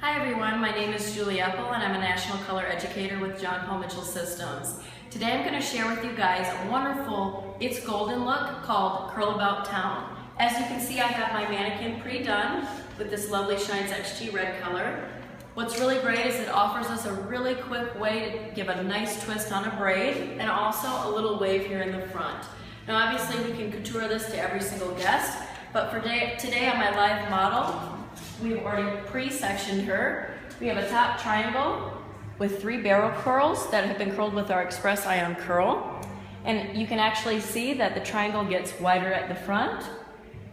Hi everyone, my name is Julie Epple and I'm a National Color Educator with John Paul Mitchell Systems. Today I'm going to share with you guys a wonderful It's Golden look called Curl About Town. As you can see, I have my mannequin pre-done with this lovely Shines XG red color. What's really great is it offers us a really quick way to give a nice twist on a braid and also a little wave here in the front. Now obviously we can couture this to every single guest, but for today on my live model, we've already pre-sectioned her. We have a top triangle with 3 barrel curls that have been curled with our Express Ion Curl. And you can actually see that the triangle gets wider at the front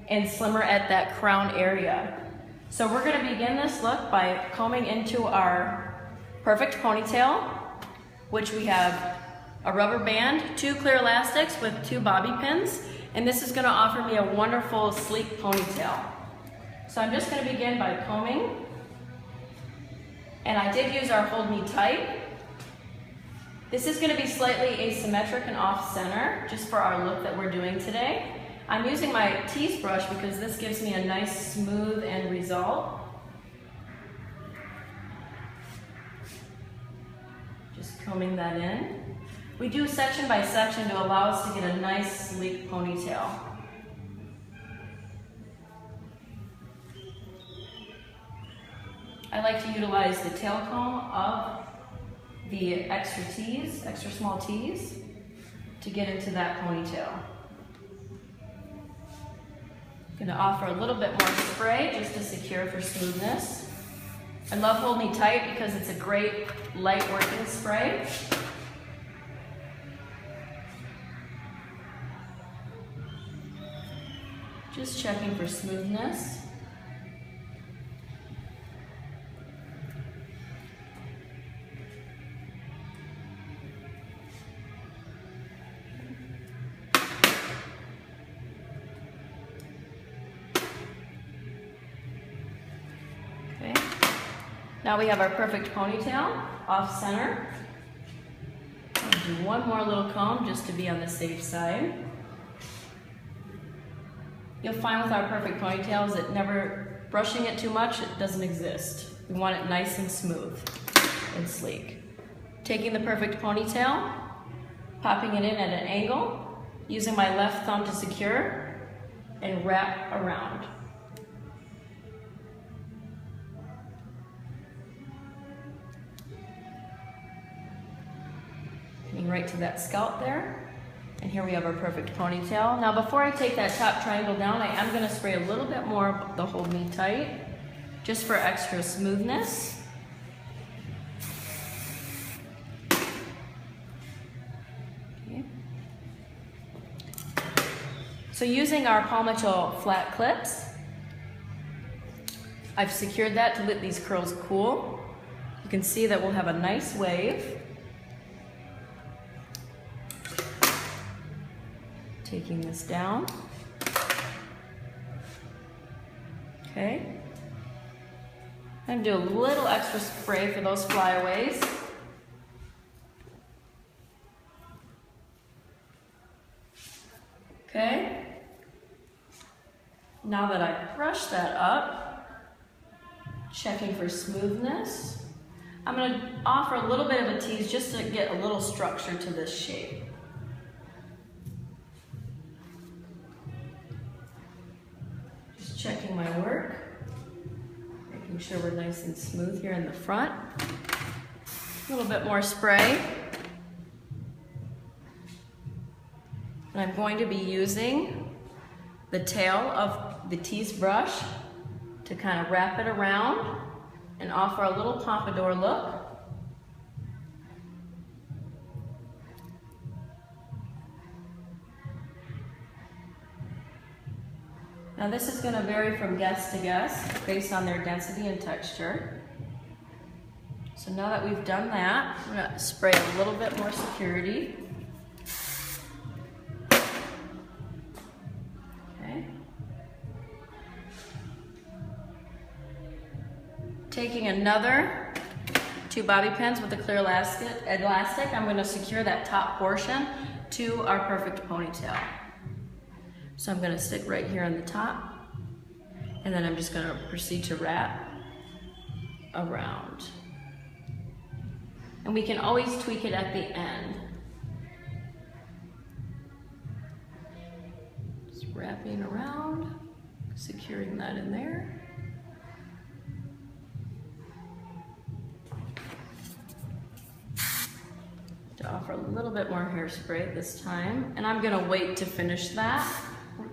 and slimmer at that crown area. So we're going to begin this look by combing into our perfect ponytail, which we have a rubber band, 2 clear elastics with 2 bobby pins, and this is going to offer me a wonderful sleek ponytail. So I'm just going to begin by combing, and I did use our Hold Me Tight. This is going to be slightly asymmetric and off center just for our look that we're doing today. I'm using my tease brush because this gives me a nice smooth end result. Just combing that in. We do section by section to allow us to get a nice sleek ponytail. I like to utilize the tail comb of the extra small tees to get into that ponytail. I'm going to offer a little bit more spray just to secure for smoothness. I love Hold Me Tight because it's a great light working spray. Just checking for smoothness. Now we have our perfect ponytail off center. I'll do one more little comb just to be on the safe side. You'll find with our perfect ponytails that never brushing it too much, it doesn't exist. We want it nice and smooth and sleek. Taking the perfect ponytail, popping it in at an angle, using my left thumb to secure and wrap around. Right to that scalp there. And here we have our perfect ponytail. Now before I take that top triangle down, I am going to spray a little bit more of the Hold Me Tight, just for extra smoothness. Okay. So using our Paul Mitchell flat clips, I've secured that to let these curls cool. You can see that we'll have a nice wave. Taking this down. Okay. I'm going to do a little extra spray for those flyaways. Okay. Now that I brush that up, checking for smoothness, I'm going to offer a little bit of a tease just to get a little structure to this shape. Checking my work, making sure we're nice and smooth here in the front. A little bit more spray. And I'm going to be using the tail of the tease brush to kind of wrap it around and offer a little pompadour look. Now this is going to vary from guest to guest based on their density and texture. So now that we've done that, I'm going to spray a little bit more security. Okay. Taking another 2 bobby pins with a clear elastic, I'm going to secure that top portion to our perfect ponytail. So I'm going to stick right here on the top, and then I'm just going to proceed to wrap. around. And we can always tweak it at the end. Just wrapping around, securing that in there. To offer a little bit more hairspray this time, and I'm gonna wait to finish that.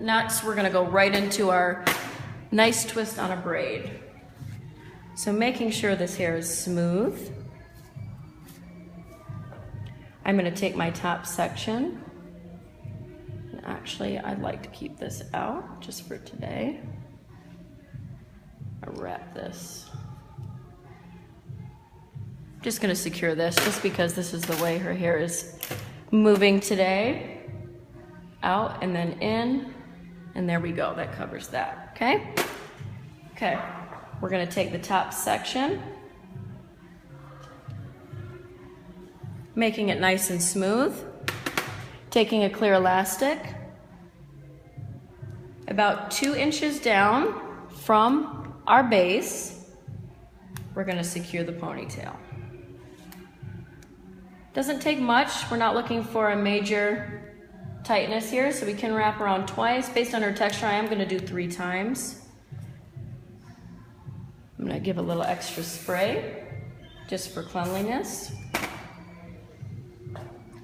Next, we're gonna go right into our nice twist on a braid. So making sure this hair is smooth. I'm gonna take my top section. And actually, I'd like to keep this out just for today. I'll wrap this. Just gonna secure this just because this is the way her hair is moving today. Out and then in, and there we go, that covers that, okay? Okay, we're gonna take the top section, making it nice and smooth, taking a clear elastic, about 2 inches down from our base, we're gonna secure the ponytail. Doesn't take much. We're not looking for a major tightness here, so we can wrap around twice. Based on her texture, I am gonna do 3 times. I'm gonna give a little extra spray, just for cleanliness.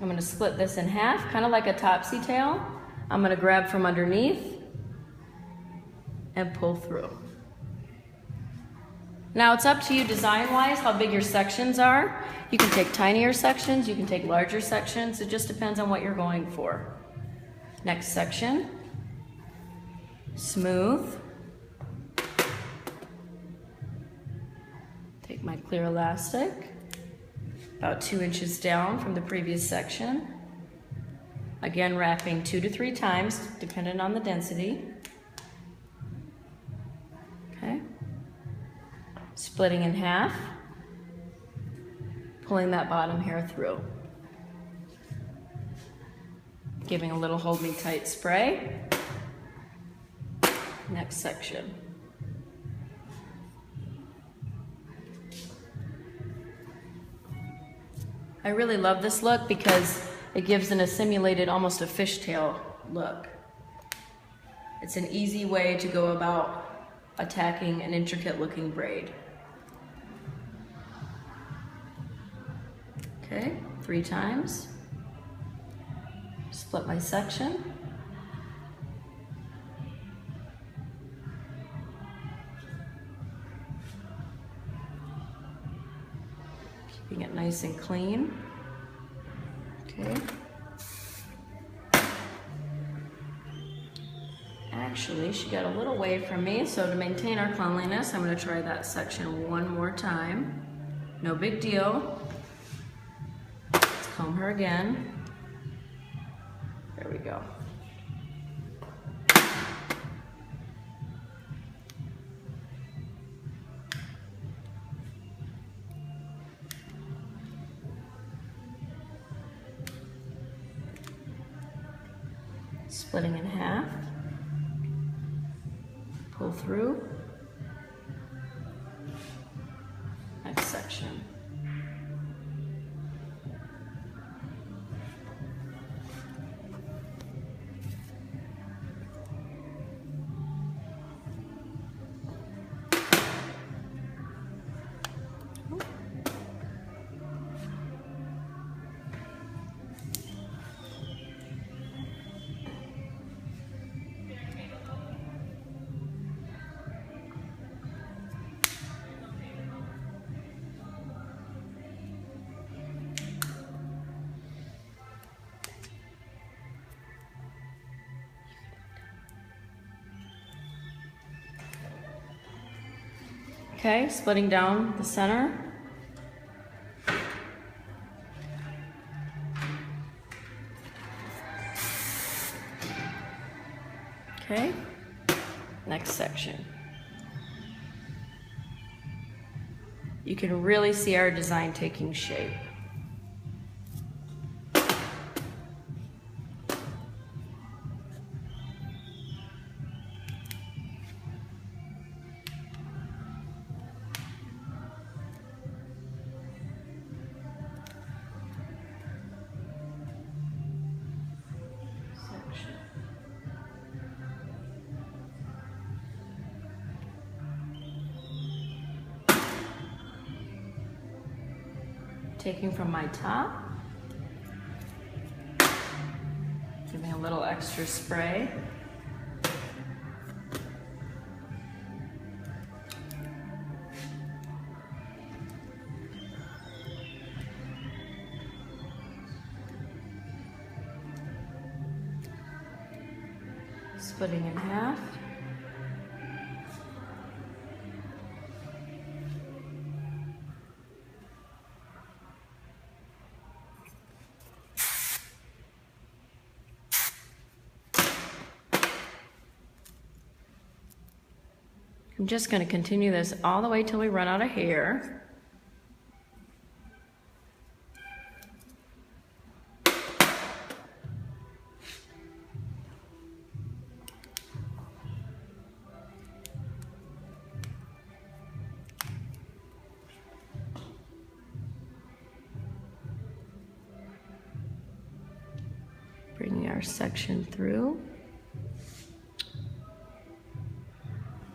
I'm gonna split this in half, kind of like a topsy tail. I'm gonna grab from underneath and pull through. Now it's up to you design-wise how big your sections are. You can take tinier sections, you can take larger sections. It just depends on what you're going for. Next section, smooth. Take my clear elastic, about 2 inches down from the previous section. Again, wrapping 2 to 3 times, depending on the density. Okay. Splitting in half, pulling that bottom hair through. Giving a little hold me tight spray. Next section. I really love this look because it gives a simulated, almost a fishtail look. It's an easy way to go about attacking an intricate looking braid. Okay, 3 times. Split my section. Keeping it nice and clean. Okay. Actually, she got a little away from me, so to maintain our cleanliness, I'm going to try that section one more time. No big deal. Let's comb her again. There we go. Splitting in half. Pull through. Next section. Okay, splitting down the center. Okay, next section. You can really see our design taking shape. taking from my top, giving a little extra spray. Splitting in half. I'm just going to continue this all the way till we run out of hair. Bringing our section through.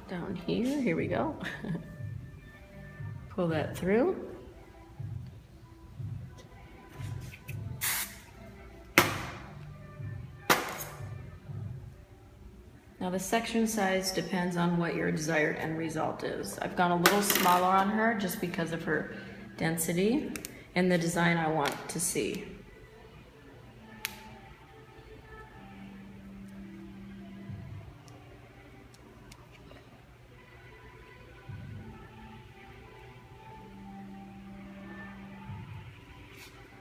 Down here we go. Pull that through. Now the section size depends on what your desired end result is. I've gone a little smaller on her just because of her density and the design I want to see.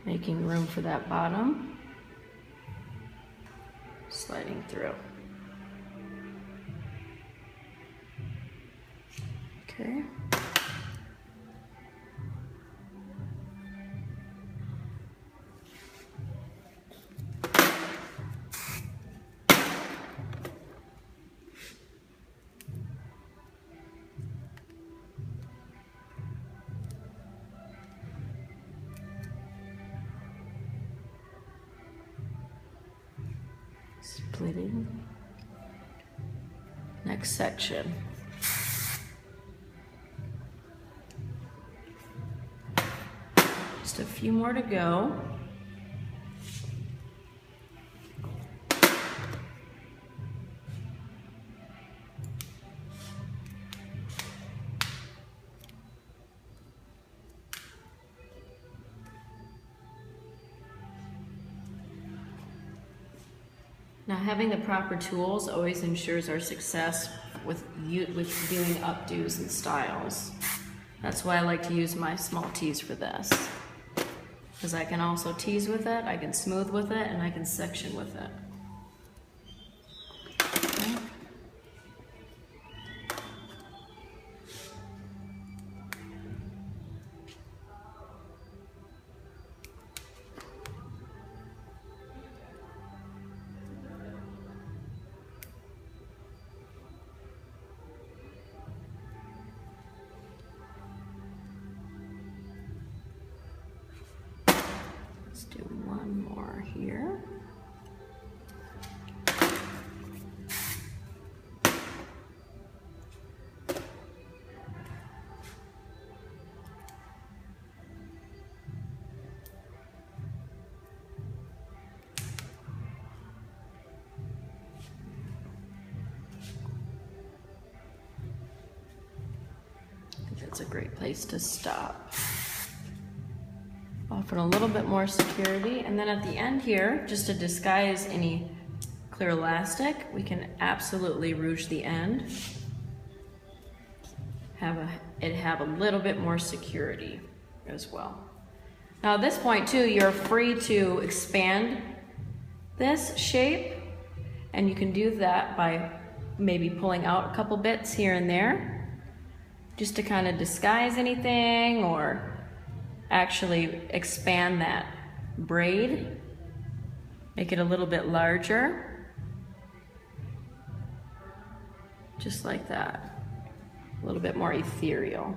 Making room for that bottom, sliding through. Okay. Splitting. Next section. Just a few more to go. Now, having the proper tools always ensures our success with doing updos and styles. That's why I like to use my small tees for this. Because I can also tease with it, I can smooth with it, and I can section with it. Okay. Let's do one more here. I think that's a great place to stop. Offer a little bit more security, and then at the end here, just to disguise any clear elastic, we can absolutely ruche the end. Have a little bit more security as well. Now at this point too, you're free to expand this shape, and you can do that by maybe pulling out a couple bits here and there, just to kind of disguise anything or actually expand that braid, make it a little bit larger, just like that, a little bit more ethereal.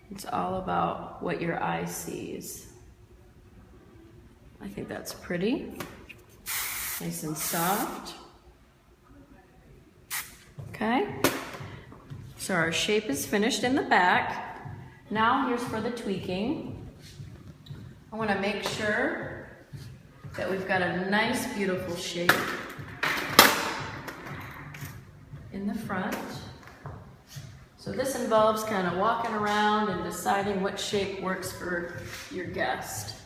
It's all about what your eye sees. I think that's pretty, nice and soft. Okay, so our shape is finished in the back. Now here's for the tweaking. I want to make sure that we've got a nice, beautiful shape in the front. So this involves kind of walking around and deciding what shape works for your guest.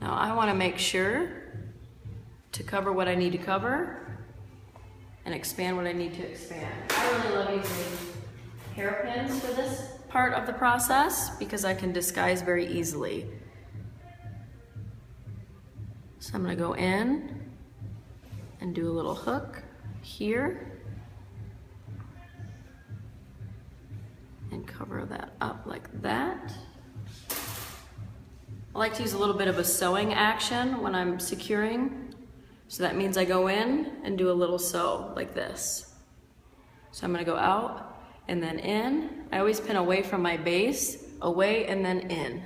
Now I want to make sure to cover what I need to cover and expand what I need to expand. I really love using hairpins for this part of the process because I can disguise very easily. So I'm going to go in and do a little hook here and cover that up like that. I like to use a little bit of a sewing action when I'm securing. So that means I go in and do a little sew like this. So I'm going to go out and then in. I always pin away from my base, away and then in.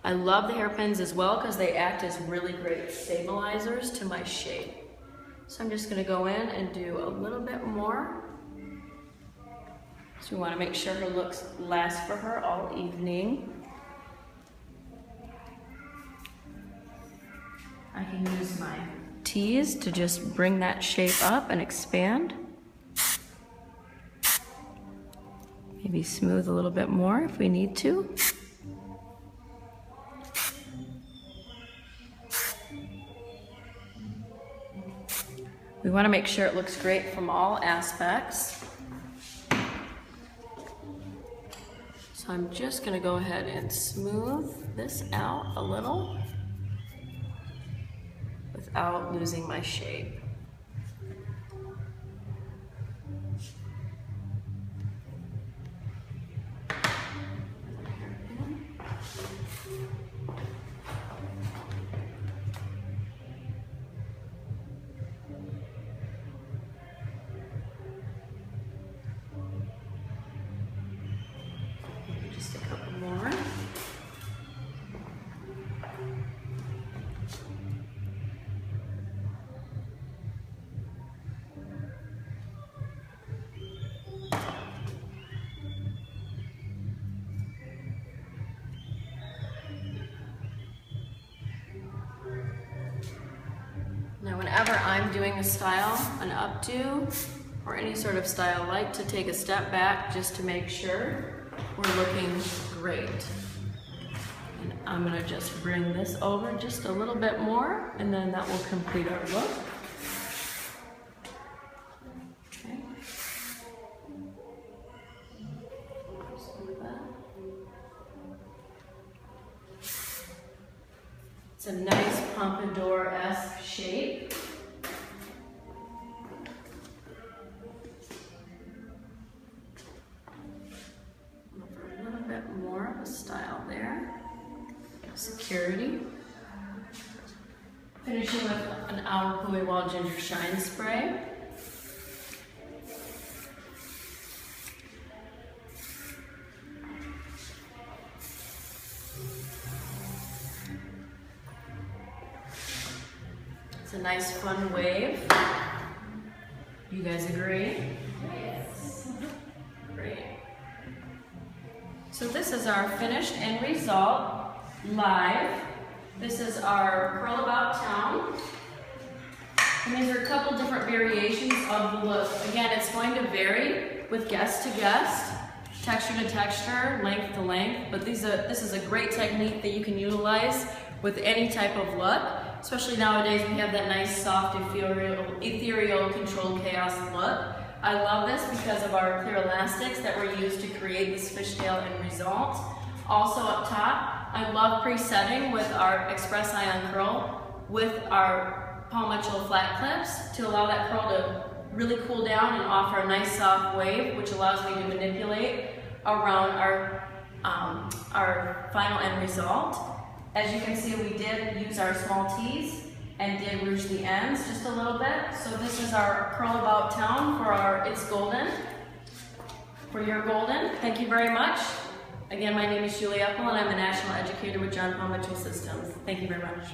I love the hairpins as well because they act as really great stabilizers to my shape. So I'm just going to go in and do a little bit more. So we want to make sure her looks last for her all evening. I can use my tease to just bring that shape up and expand. Maybe smooth a little bit more if we need to. We want to make sure it looks great from all aspects. So I'm just going to go ahead and smooth this out a little without losing my shape. Just a couple more. Now whenever I'm doing a style, an updo, or any sort of style, I like to take a step back just to make sure we're looking great. And I'm gonna just bring this over just a little bit more, and then that will complete our look. Okay. Just like that. It's a nice pompadour-esque shape. A little bit more of a style there. Security. Finishing with an Our Pui Wall Ginger Shine Spray. It's a nice fun wave. You guys agree? Yes. Great. So this is our finished end result live. This is our Curl About Town. And these are a couple different variations of the look. Again, it's going to vary with guest to guest, texture to texture, length to length, but this is a great technique that you can utilize with any type of look. Especially nowadays, we have that nice, soft, ethereal, controlled chaos look. I love this because of our clear elastics that were used to create this fishtail end result. Also up top, I love presetting with our Express Ion Curl with our Paul Mitchell flat clips to allow that curl to really cool down and offer a nice soft wave, which allows me to manipulate around our final end result. As you can see, we did use our small tees and did ruche the ends just a little bit. So this is our Curl About Town for our It's Golden, for your golden. Thank you very much. Again, my name is Julie Epple and I'm a National Educator with John Paul Mitchell Systems. Thank you very much.